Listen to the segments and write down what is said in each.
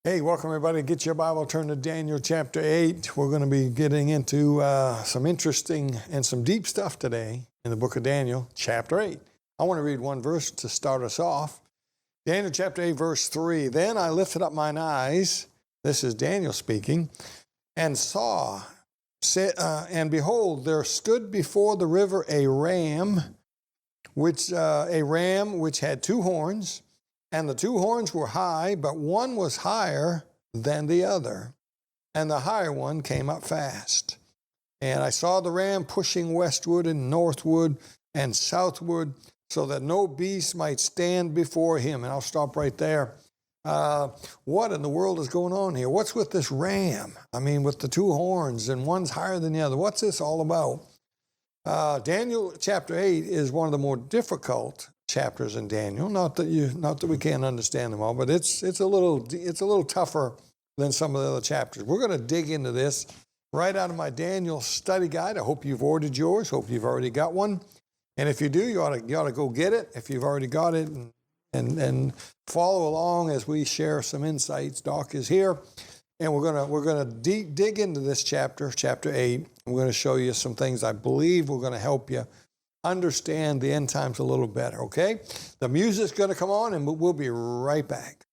Hey, welcome everybody. Get your Bible, turn to Daniel chapter 8. We're going to be getting into some interesting and some deep stuff today in the book of Daniel, chapter 8. I want to read one verse to start us off. Daniel chapter 8, verse 3. Then I lifted up mine eyes, this is Daniel speaking, and saw, and behold, there stood before the river a ram which had two horns. And the two horns were high, but one was higher than the other. And the higher one came up fast. And I saw the ram pushing westward and northward and southward, so that no beast might stand before him. And I'll stop right there. What in the world is going on here? What's with this ram? I mean, with the two horns and one's higher than the other. What's this all about? Daniel chapter 8 is one of the more difficult chapters in Daniel. Not that we can't understand them all, but it's a little tougher than some of the other chapters. We're going to dig into this right out of my Daniel study guide. I hope you've ordered yours. Hope you've already got one. And if you do, you ought to go get it. If you've already got it, and follow along as we share some insights. Doc is here, and we're gonna dig into this chapter 8. We're going to show you some things I believe we're going to help you understand the end times a little better, okay? The music's going to come on, and we'll be right back.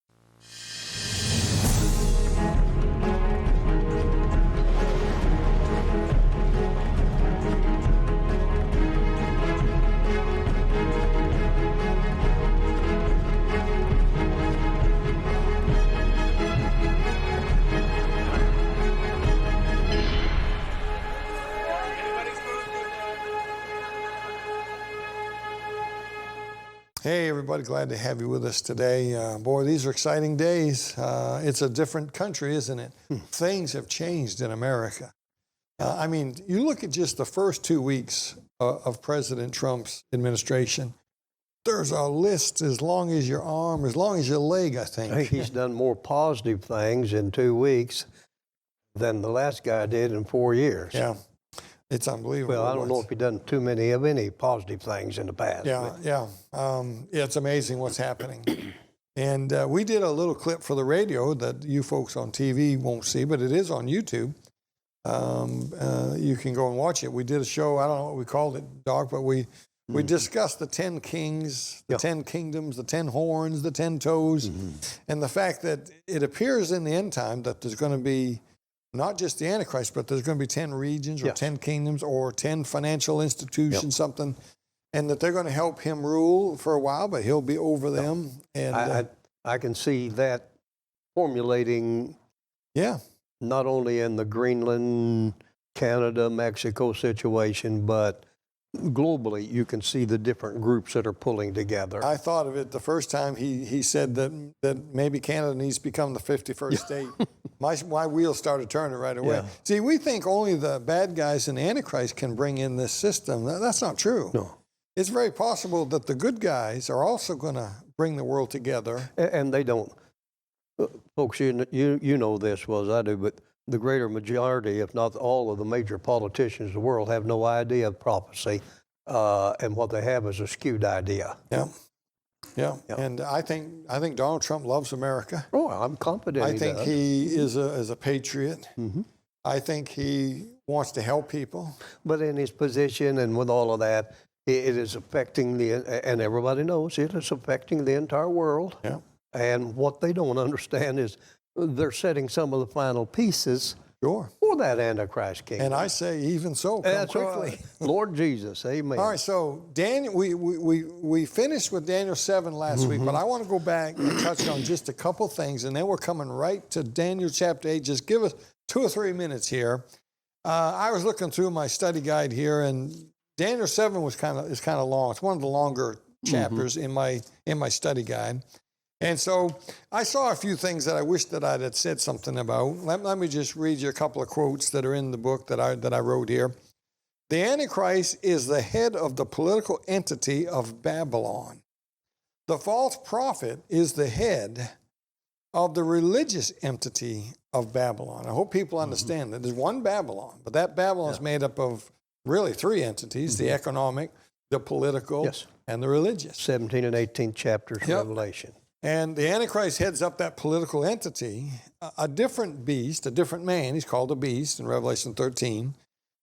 Hey, everybody, glad to have you with us today. Boy, these are exciting days. It's a different country, isn't it? Things have changed in America. I mean, you look at just the first 2 weeks of President Trump's administration. There's a list as long as your arm, as long as your leg, I think. I think he's done more positive things in 2 weeks than the last guy did in 4 years. Yeah. It's unbelievable. Well, I don't know if he's done too many of any positive things in the past. Yeah. It's amazing what's happening. And we did a little clip for the radio that you folks on TV won't see, but it is on YouTube. You can go and watch it. We did a show, I don't know what we called it, Doc, but we discussed the 10 kings, the 10 kingdoms, the 10 horns, the 10 toes, and the fact that it appears in the end time that there's going to be not just the Antichrist, but there's going to be 10 regions or 10 kingdoms or 10 financial institutions, something, and that they're going to help him rule for a while, but he'll be over them. And I can see that formulating not only in the Greenland, Canada, Mexico situation, but globally, you can see the different groups that are pulling together. I thought of it the first time he said that maybe Canada needs to become the 51st state. My wheels started turning right away. Yeah. See, we think only the bad guys in the Antichrist can bring in this system. That's not true. No. It's very possible that the good guys are also going to bring the world together. And they don't. Folks, you know this well as I do, but the greater majority, if not all of the major politicians in the world, have no idea of prophecy, and what they have is a skewed idea. Yeah. And I think Donald Trump loves America. Oh, I'm confident. I think he is a patriot. I think he wants to help people. But in his position and with all of that, it is affecting and everybody knows it is affecting the entire world. Yeah. And what they don't understand is they're setting some of the final pieces for that Antichrist kingdom. And I say, even so, come quickly. Lord Jesus, amen. All right, so Daniel, we finished with Daniel 7 last week, but I want to go back and touch on just a couple things, and then we're coming right to Daniel chapter 8. Just give us 2 or 3 minutes here. I was looking through my study guide here, and Daniel 7 is kind of long. It's one of the longer chapters in my study guide. And so I saw a few things that I wish that I had said something about. Let me just read you a couple of quotes that are in the book that I wrote here. The Antichrist is the head of the political entity of Babylon. The false prophet is the head of the religious entity of Babylon. I hope people understand that there's one Babylon, but that Babylon is made up of really 3 entities, the economic, the political, and the religious. 17 and 18 chapters of Revelation. And the Antichrist heads up that political entity, a different beast, a different man. He's called a beast in Revelation 13.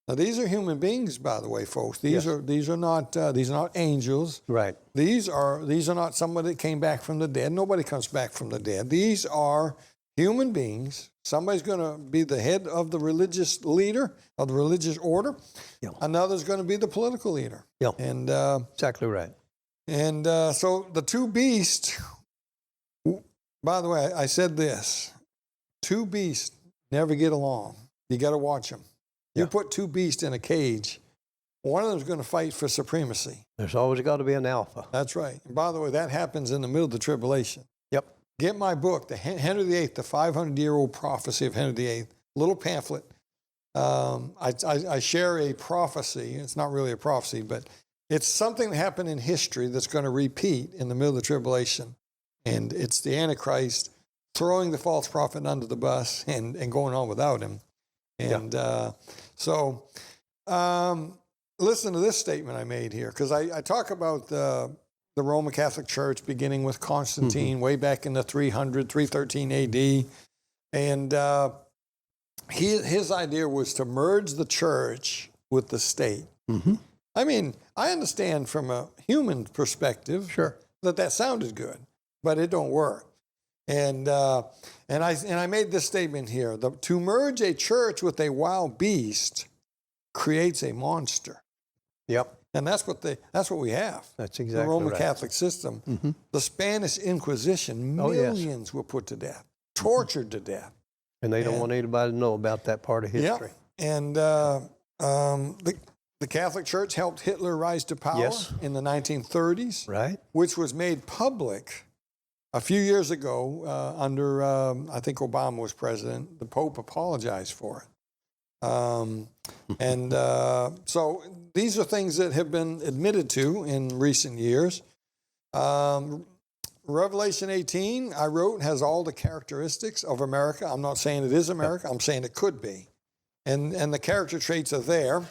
Now, these are human beings, by the way, folks. These are not angels. Right. These are not somebody that came back from the dead. Nobody comes back from the dead. These are human beings. Somebody's going to be the head of the religious leader, of the religious order. Yeah. Another's going to be the political leader. Yeah. And exactly right. And so the two beasts, by the way, I said this, two beasts never get along. You got to watch them. You put two beasts in a cage, one of them's going to fight for supremacy. There's always got to be an alpha. That's right. And by the way, that happens in the middle of the tribulation. Yep. Get my book, the Henry VIII, the 500-year-old prophecy of Henry VIII, little pamphlet. I share a prophecy. It's not really a prophecy, but it's something that happened in history that's going to repeat in the middle of the tribulation. And it's the Antichrist throwing the false prophet under the bus and going on without him. And so listen to this statement I made here, because I talk about the Roman Catholic Church beginning with Constantine way back in the 313 AD. And his idea was to merge the church with the state. I mean, I understand from a human perspective that sounded good, but it don't work. And I made this statement here: to merge a church with a wild beast creates a monster. Yep. And that's what we have. That's exactly the Roman right. Catholic system. The Spanish Inquisition, millions were put to death, tortured to death. And they don't want anybody to know about that part of history. Yeah. And the Catholic Church helped Hitler rise to power in the 1930s, right? Which was made public a few years ago under, I think Obama was president. The Pope apologized for it. So these are things that have been admitted to in recent years. Revelation 18, I wrote, has all the characteristics of America. I'm not saying it is America. I'm saying it could be. And the character traits are there,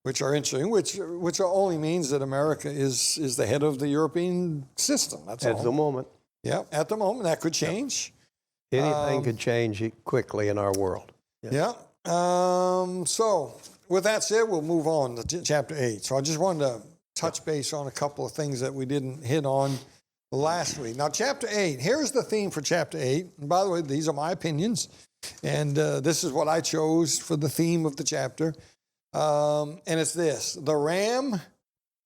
which are interesting, which only means that America is the head of the European system. That's all. At the moment. Yeah, at the moment. That could change. Anything could change quickly in our world. So with that said, we'll move on to chapter 8. So I just wanted to touch base on a couple of things that we didn't hit on last week. Now, chapter 8, here's the theme for chapter 8. And by the way, these are my opinions. And this is what I chose for the theme of the chapter. And it's this: the ram,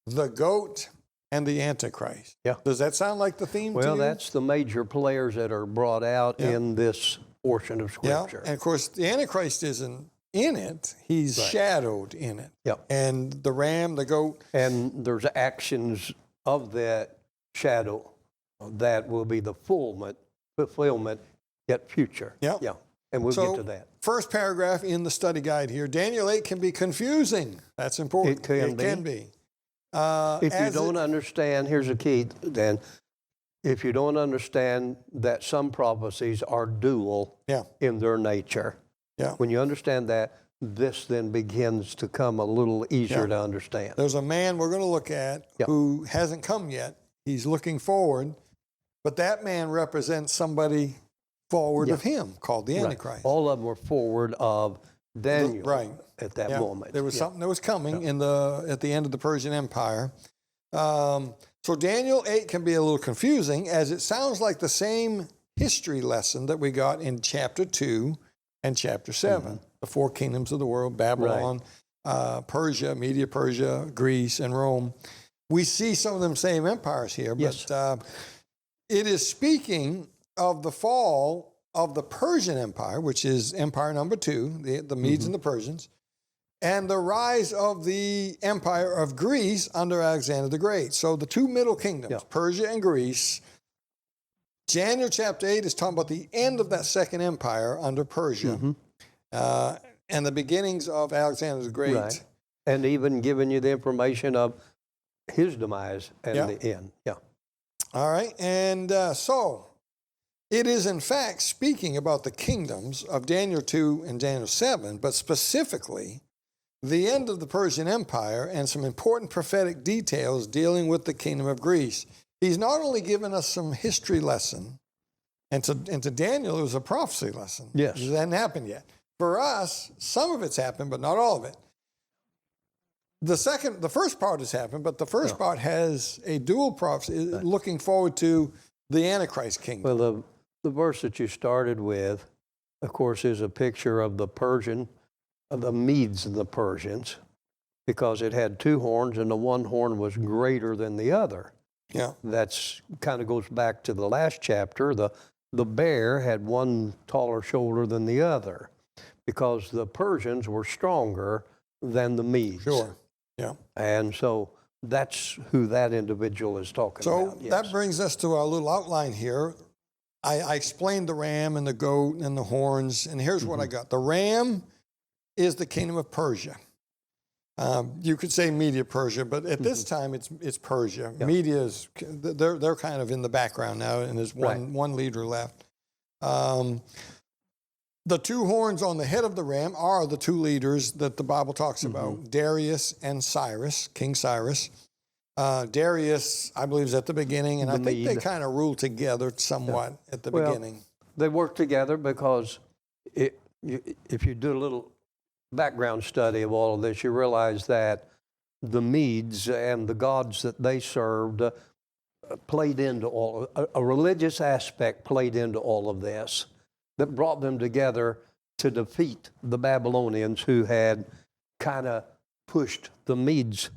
the goat, and the Antichrist. Yeah. Does that sound like the theme to you? Well, that's the major players that are brought out in this portion of Scripture. Yeah, and of course, the Antichrist isn't in it. He's shadowed in it. Yeah. And the ram, the goat. And there's actions of that shadow that will be the fulfillment, yet future. Yeah. Yeah. And we'll get to that. First paragraph in the study guide here. Daniel 8 can be confusing. That's important. It can be. If you don't understand, here's the key, Dan. If you don't understand that some prophecies are dual in their nature, when you understand that, this then begins to come a little easier to understand. There's a man we're going to look at who hasn't come yet. He's looking forward, but that man represents somebody forward of him called the Antichrist. All of them were forward of Daniel at that moment. There was something that was coming at the end of the Persian Empire. So Daniel 8 can be a little confusing, as it sounds like the same history lesson that we got in chapter 2 and chapter 7, the four kingdoms of the world: Babylon, Persia, Media Persia, Greece, and Rome. We see some of them same empires here, but it is speaking of the fall of the Persian Empire, which is empire number 2, the Medes and the Persians, and the rise of the empire of Greece under Alexander the Great. So the two middle kingdoms, Persia and Greece. Daniel chapter 8 is talking about the end of that second empire under Persia and the beginnings of Alexander the Great. Right. And even giving you the information of his demise and the end. Yeah. All right. And so it is, in fact, speaking about the kingdoms of Daniel 2 and Daniel 7, but specifically the end of the Persian Empire and some important prophetic details dealing with the kingdom of Greece. he's not only given us some history lesson, and to Daniel, it was a prophecy lesson. Yes. It hadn't happened yet. For us, some of it's happened, but not all of it. The first part has happened, but the first part has a dual prophecy, looking forward to the Antichrist kingdom. Well, the verse that you started with, of course, is a picture of the Medes and the Persians, because it had two horns, and the one horn was greater than the other. Yeah. That's kind of goes back to the last chapter. The bear had one taller shoulder than the other, because the Persians were stronger than the Medes. Sure. Yeah. And so that's who that individual is talking about. So that brings us to our little outline here. I explained the ram and the goat and the horns, and here's what I got. The ram is the kingdom of Persia. You could say Media Persia, but at this time it's Persia. Yeah. Media is they're kind of in the background now, and there's one leader left. The two horns on the head of the ram are the two leaders that the Bible talks about: Darius and Cyrus, King Cyrus. Darius, I believe, is at the beginning, and I think they kind of rule together somewhat at the beginning. They work together because if you do a little background study of all of this, you realize that the Medes and the gods that they served played into all, a religious aspect played into all of this that brought them together to defeat the Babylonians, who had kind of pushed the Medes'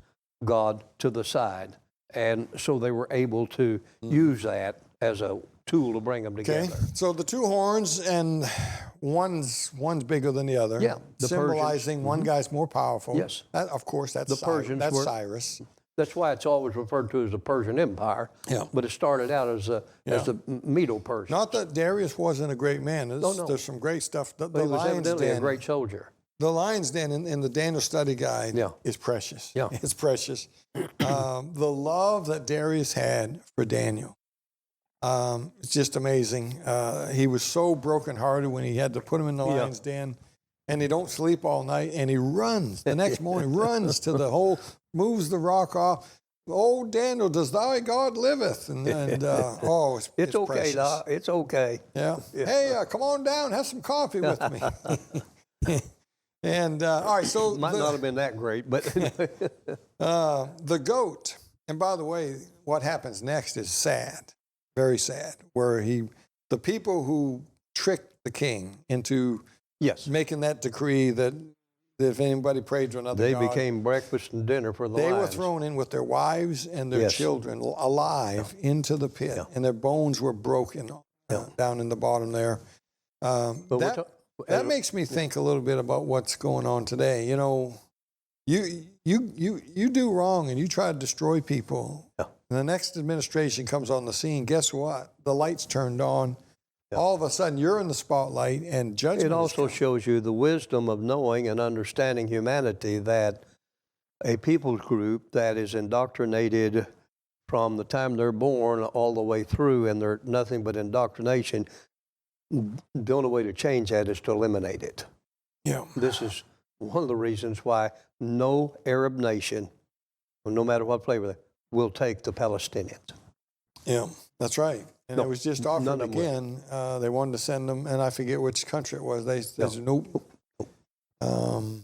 God to the side. And so they were able to use that as a tool to bring them together. Okay, so the two horns, and one's bigger than the other. Yeah, the symbolizing Persians. one guy's more powerful. Yes. Of course, that's The Persians that's were- Cyrus. That's why it's always referred to as the Persian Empire. Yeah. But it started out as the Medo-Persians. Not that Darius wasn't a great man. There's some great stuff. The But he was Lion's evidently Den, a great soldier. the Lion's Den in the Daniel Study Guide is precious. Yeah. It's precious. The love that Darius had for Daniel, it's just amazing. He was so brokenhearted when he had to put him in the Lion's Den, and he don't sleep all night, and he runs the next morning, runs to the hole, moves the rock off. Oh, Daniel, does thy God liveth? And it's okay, precious. Doc. It's okay. Yeah. Hey, come on down, have some coffee with me. And all right, so Might not have been that great, but the goat. And by the way, what happens next is sad, very sad. Where the people who tricked the king into making that decree that if anybody prayed to another they god, became breakfast and dinner for the they lions. were thrown in with their wives and their children alive into the pit, and their bones were broken down in the bottom there. That makes me think a little bit about what's going on today. You know, you do wrong and you try to destroy people. Yeah. And the next administration comes on the scene. Guess what? The light's turned on. Yeah. All of a sudden, you're in the spotlight, and judgment. It also shows you the wisdom of knowing and understanding humanity, that a people group that is indoctrinated from the time they're born all the way through, and they're nothing but indoctrination, the only way to change that is to eliminate it. Yeah. This is one of the reasons why no Arab nation, no matter what flavor they will take the Palestinians. Yeah, that's right. And it was just offered again. They wanted to send them, and I forget which country it was. They said, nope. All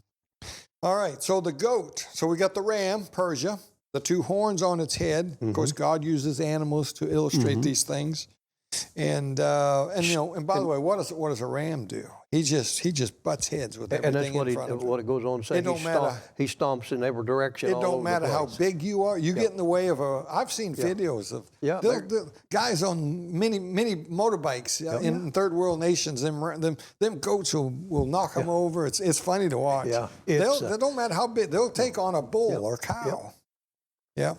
right, so the goat. So we got the ram, Persia, the two horns on its head. Of course, God uses animals to illustrate these things. And you know, and by the way, what does a ram do? He just butts heads with everything and that's in front of him. what it goes on to say. It don't matter. He stomps in every direction. It don't matter how big you are. You get in the way of I've seen videos of the guys on mini motorbikes in third world nations. Them goats will knock them over. It's funny to watch. Yeah, they don't matter how big. They'll take on a bull or cow. Yeah.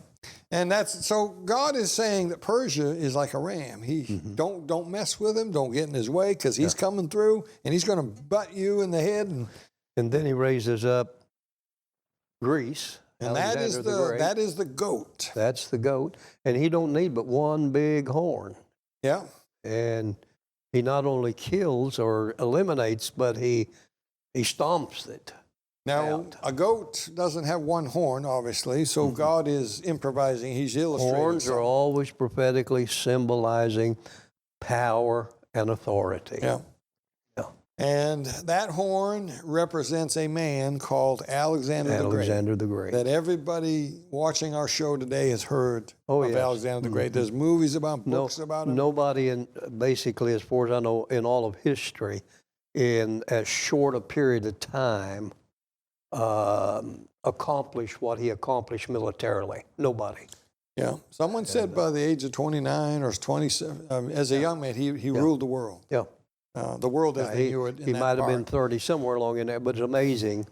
And so God is saying that Persia is like a ram. He don't mess with him. Don't get in his way, because he's coming through and he's going to butt you in the head. And then he raises up Greece. And that is the goat. That's the goat. And he don't need but one big horn. Yeah. And he not only kills or eliminates, but he stomps it. Now, out. a goat doesn't have one horn, obviously, so God is improvising. He's illustrating. Horns are always prophetically symbolizing power and authority. Yeah. Yeah. And that horn represents a man called Alexander the Great. That everybody watching our show today has heard of Alexander the Great. There's movies about, books about him. Nobody, basically, as far as I know, in all of history, in as short a period of time, accomplished what he accomplished militarily. Nobody. Yeah. Someone said by the age of 29 or 27, as a young man, he ruled the world. Yeah. The world as they knew it. He might have been 30, somewhere along in there, but it's amazing.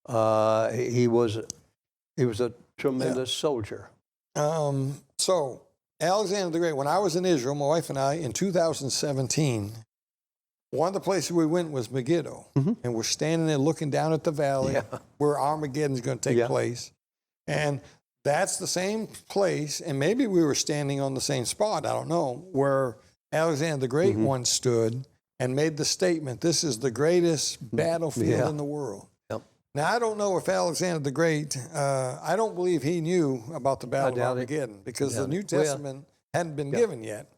He was a tremendous soldier. So, Alexander the Great, when I was in Israel, my wife and I, in 2017, one of the places we went was Megiddo. And we're standing there looking down at the valley where Armageddon is going to take place. And that's the same place, and maybe we were standing on the same spot, I don't know, where Alexander the Great once stood and made the statement, this is the greatest battlefield in the world. Now, I don't know if Alexander the Great, I don't believe he knew about the Battle of Armageddon because the New Testament hadn't been given yet.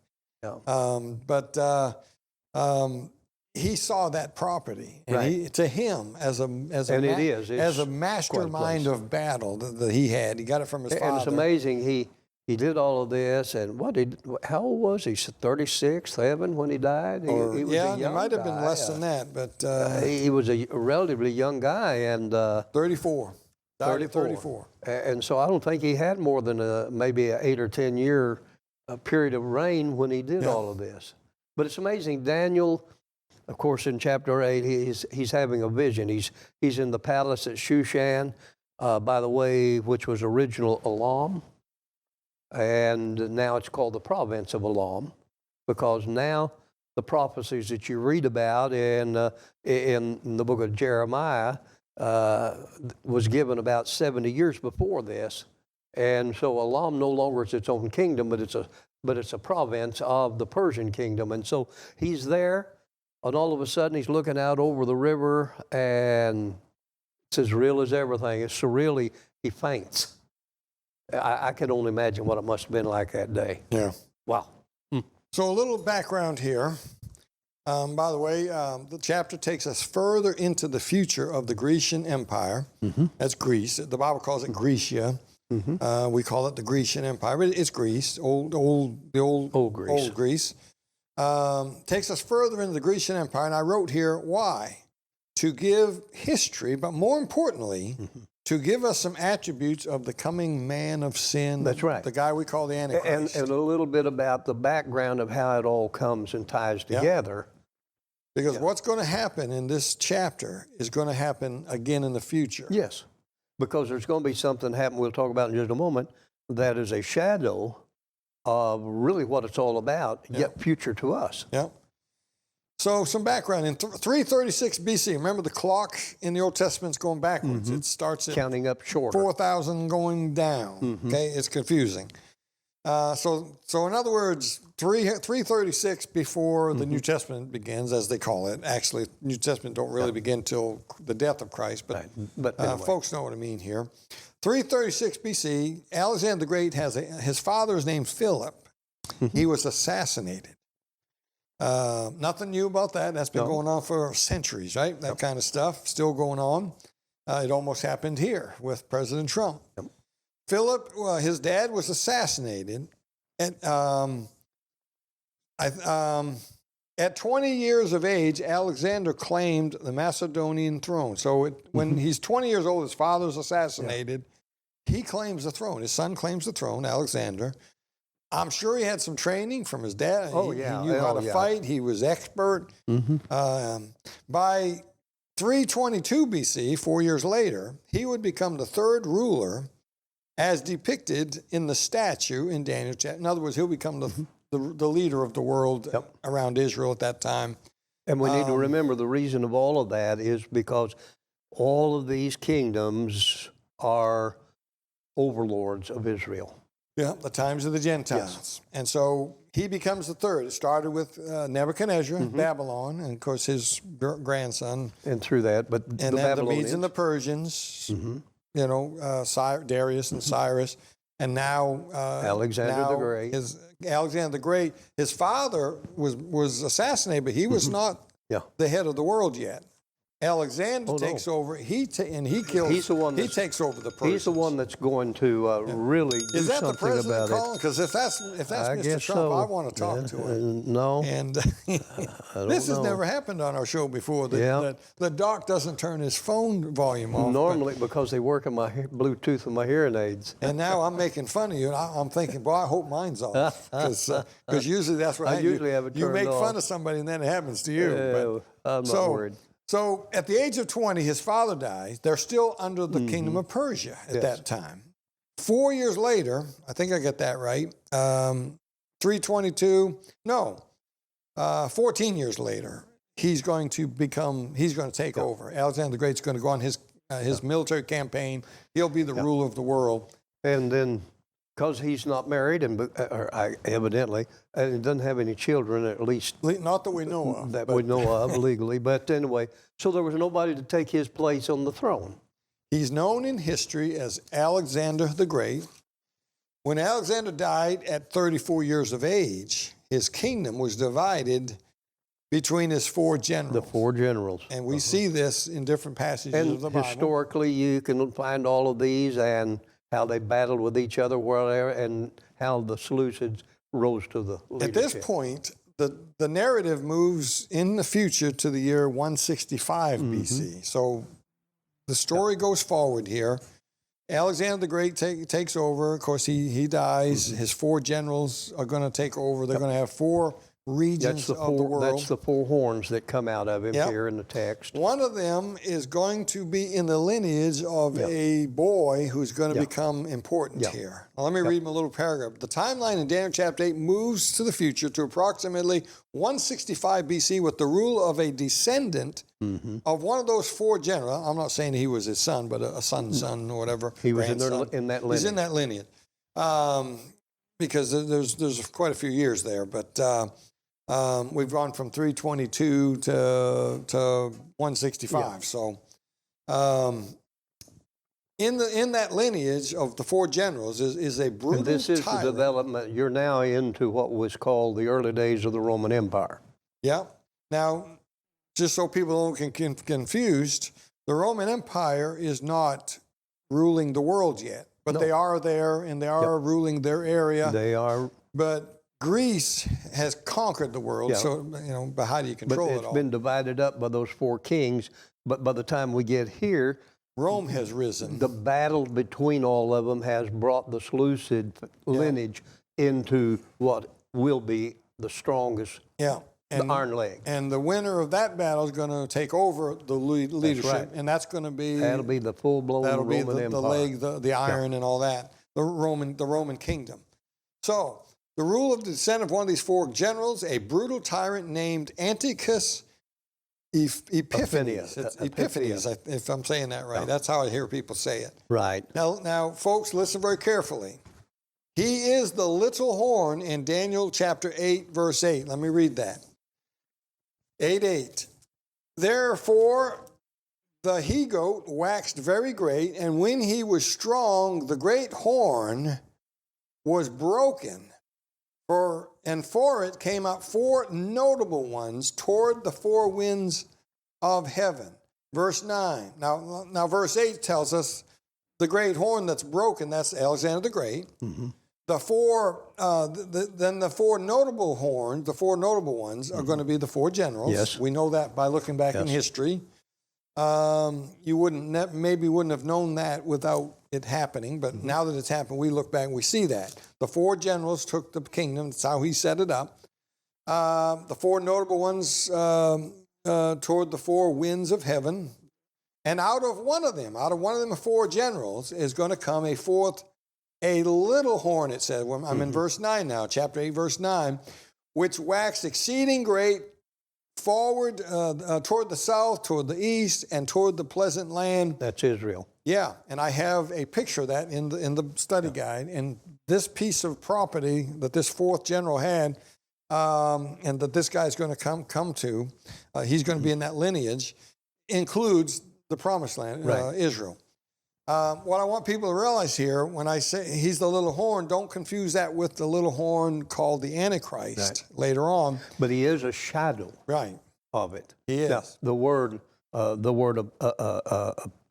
He saw that property, and to him, as a mastermind of battle that he had, he got it from his father. And it's amazing. He did all of this, and how old was he? 36, 7 when he died? He was a young it might have been guy. less than that, but he was a relatively young guy, and 34. Died at 34. And so I don't think he had more than maybe an 8 or 10 year period of reign when he did all of this. But it's amazing. Daniel, of course, in chapter 8, he's having a vision. He's in the palace at Shushan, by the way, which was original Elam. And now it's called the province of Elam, because now the prophecies that you read about in the book of Jeremiah was given about 70 years before this. And so Elam no longer is its own kingdom, but it's a province of the Persian kingdom. And so he's there, and all of a sudden he's looking out over the river, and it's as real as everything. It's so real he faints. I can only imagine what it must have been like that day. Yeah. Wow. So a little background here. By the way, the chapter takes us further into the future of the Grecian Empire. That's Greece. The Bible calls it Grecia. We call it the Grecian Empire. But it's Greece, old Greece. Takes us further into the Grecian Empire, and I wrote here why. To give history, but more importantly, to give us some attributes of the coming man of sin. That's right. The guy we call the Antichrist. And a little bit about the background of how it all comes and ties together. Because what's going to happen in this chapter is going to happen again in the future. Yes. Because there's going to be something happen we'll talk about in just a moment that is a shadow of really what it's all about, yet future to us. Yeah. So some background. In 336 BC, remember the clock in the Old Testament's going backwards. It starts at counting up shorter. 4,000 going down. Okay, it's confusing. So in other words, 336 before the New Testament begins, as they call it. Actually, New Testament don't really begin till the death of Christ, but anyway. Folks know what I mean here. 336 BC, Alexander the Great his father is named Philip. He was assassinated. Nothing new about that. That's been going on for centuries, right? That kind of stuff still going on. It almost happened here with President Trump. Philip, his dad was assassinated. At 20 years of age, Alexander claimed the Macedonian throne. So when he's 20 years old, his father's assassinated. He claims the throne. His son claims the throne, Alexander. I'm sure he had some training from his dad. He knew how to fight. He was expert. By 322 BC, 4 years later, he would become the third ruler as depicted in the statue in Daniel chapter. In other words, he'll become the leader of the world around Israel at that time. And we need to remember the reason of all of that is because all of these kingdoms are overlords of Israel. Yeah, the times of the Gentiles. Yes. And so he becomes the third. It started with Nebuchadnezzar, Babylon, and of course his grandson. And through that, but And the then the Babylonians, Medes and the Persians, you know, Darius and Cyrus. And now Alexander the Great. Alexander the Great, his father was assassinated, but he was not the head of the world yet. Alexander takes over. He kills. He's the one. He takes over the Persians. He's the one that's going to really do Is that the something president about calling? Because if that's I Mr. guess Trump, so. I want to talk to him. No. And don't this has know. never happened on our show before. Yeah. That the doc doesn't turn his phone volume off. Normally, because they work in my Bluetooth and my hearing aids. And now I'm making fun of you, and I'm thinking, boy, I hope mine's off. Because usually that's what I usually have it You turned make off. fun of somebody, and then it happens to you. I'm not worried. So at the age of 20, his father dies. They're still under the kingdom of Persia at that time. 4 years later, I think I get that right, 14 years later, he's going to take over. Alexander the Great's going to go on his military campaign. He'll be the ruler of the world. And then, because he's not married, evidently, and he doesn't have any children, at least Not that we know of. that we know of legally. But anyway, so there was nobody to take his place on the throne. He's known in history as Alexander the Great. When Alexander died at 34 years of age, his kingdom was divided between his four generals. The four generals. And we see this in different passages of the And Bible. historically, you can find all of these and how they battled with each other, whatever, and how the Seleucids rose to the leadership. At this point, the narrative moves in the future to the year 165 BC. So the story goes forward here. Alexander the Great takes over. Of course, he dies. His four generals are going to take over. They're going to have four regions of the world. That's the four horns that come out of him here in the text. One of them is going to be in the lineage of a boy who's going to become important here. Now, let me read him a little paragraph. The timeline in Daniel chapter 8 moves to the future to approximately 165 BC with the rule of a descendant of one of those four generals. I'm not saying he was his son, but a son's son or whatever. He was in that lineage. He's in that lineage. Because there's quite a few years there, but we've gone from 322 to 165. So, in that lineage of the four generals is a brutal And this is tyrant. the development. You're now into what was called the early days of the Roman Empire. Yeah. Now, just so people don't get confused, the Roman Empire is not ruling the world yet, but they are there and they are ruling their area. They are. But Greece has conquered the world, so, but how do you control it all? But it's been divided up by those four kings. But by the time we get here, Rome has risen. The battle between all of them has brought the Seleucid lineage into what will be the strongest iron leg. And the winner of that battle is going to take over the leadership, right. and that's going to be... That'll be the full-blown Roman Empire. The leg, the iron, and all that, the Roman kingdom. So, the rule of the descent of one of these four generals, a brutal tyrant named Antiochus Epiphanes. Epiphanes, if I'm saying that right. That's how I hear people say it. Right. Now, folks, listen very carefully. He is the little horn in Daniel chapter 8, verse 8. Let me read that. 8:8. Therefore, the he-goat waxed very great, and when he was strong, the great horn was broken. For it came out four notable ones toward the four winds of heaven. Verse 9. Now verse 8 tells us the great horn that's broken, that's Alexander the Great. The four, then the four notable horns, the four notable ones are going to be the four generals. Yes. We know that by looking back in history. You maybe wouldn't have known that without it happening, but now that it's happened, we look back and we see that. The four generals took the kingdom. That's how he set it up. The four notable ones toward the four winds of heaven. And out of one of them, four generals, is going to come a little horn, it says. I'm in verse 9 now, chapter 8, verse 9, which waxed exceeding great forward toward the south, toward the east, and toward the pleasant land. That's Israel. Yeah, and I have a picture of that in the study guide. And this piece of property that this fourth general had, and that this guy's going to come to, he's going to be in that lineage, includes the promised land, Israel. What I want people to realize here, when I say he's the little horn, don't confuse that with the little horn called the Antichrist later on. But he is a shadow of it. He is. Now, the word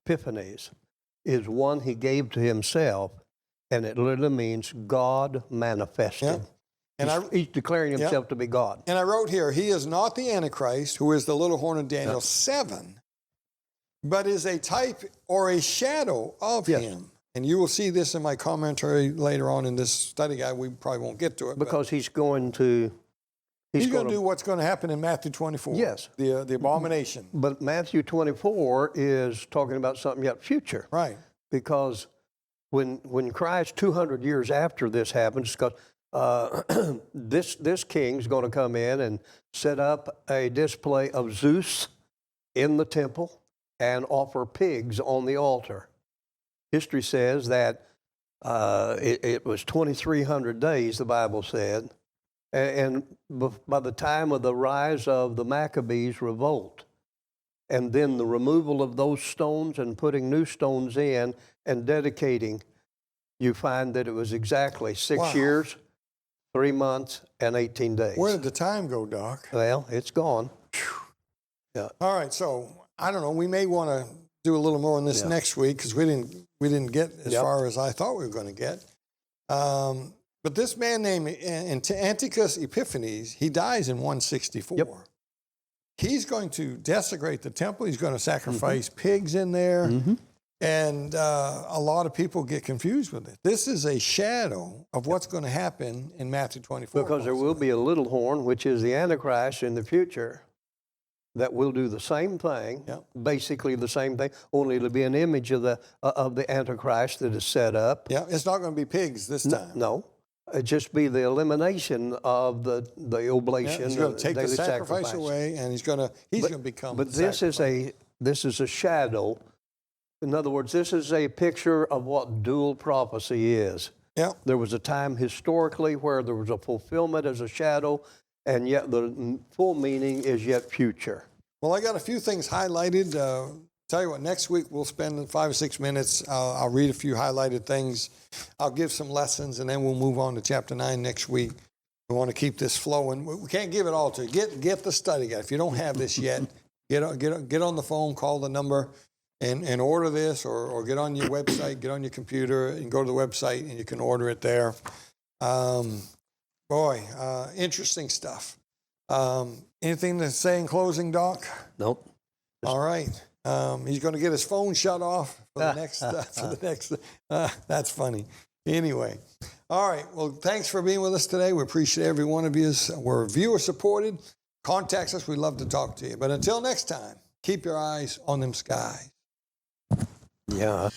Epiphanes is one he gave to himself, and it literally means God manifested. And he's declaring himself to be God. And I wrote here, he is not the Antichrist, who is the little horn of Daniel 7, but is a type or a shadow of him. And you will see this in my commentary later on in this study guide. We probably won't get to it. Because he's going to... He's going to do what's going to happen in Matthew 24. Yes. The abomination. But Matthew 24 is talking about something yet future. Right. Because when Christ, 200 years after this happens, because this king's going to come in and set up a display of Zeus in the temple and offer pigs on the altar. History says that it was 2,300 days, the Bible said, and by the time of the rise of the Maccabees revolt, and then the removal of those stones and putting new stones in and dedicating, you find that it was exactly 6 years, 3 months, and 18 days. Where did the time go, Doc? Well, it's gone. Yeah. All right, so I don't know. We may want to do a little more on this next week because we didn't get as far as I thought we were going to get. But this man named Antiochus Epiphanes, he dies in 164. Yep. He's going to desecrate the temple. He's going to sacrifice pigs in there. And a lot of people get confused with it. This is a shadow of what's going to happen in Matthew 24. Because there will be a little horn, which is the Antichrist in the future, that will do the same thing, basically the same thing, only it'll be an image of the Antichrist that is set up. Yeah, it's not going to be pigs this time. No. It'd just be the elimination of the oblation. He's going to take the sacrifice away, and he's going to become. But this is a shadow. In other words, this is a picture of what dual prophecy is. Yeah. There was a time historically where there was a fulfillment as a shadow, and yet the full meaning is yet future. Well, I got a few things highlighted. Tell you what, next week we'll spend 5 or 6 minutes. I'll read a few highlighted things. I'll give some lessons, and then we'll move on to chapter 9 next week. We want to keep this flowing. We can't give it all to you. Get the study guide. If you don't have this yet, get on the phone, call the number, and order this, or get on your website, get on your computer, and go to the website, and you can order it there. Interesting stuff. Anything to say in closing, Doc? Nope. All right. He's going to get his phone shut off for the next. That's funny. Anyway, all right. Well, thanks for being with us today. We appreciate every one of you. We're viewer supported. Contact us. We'd love to talk to you. But until next time, keep your eyes on them skies. Yeah.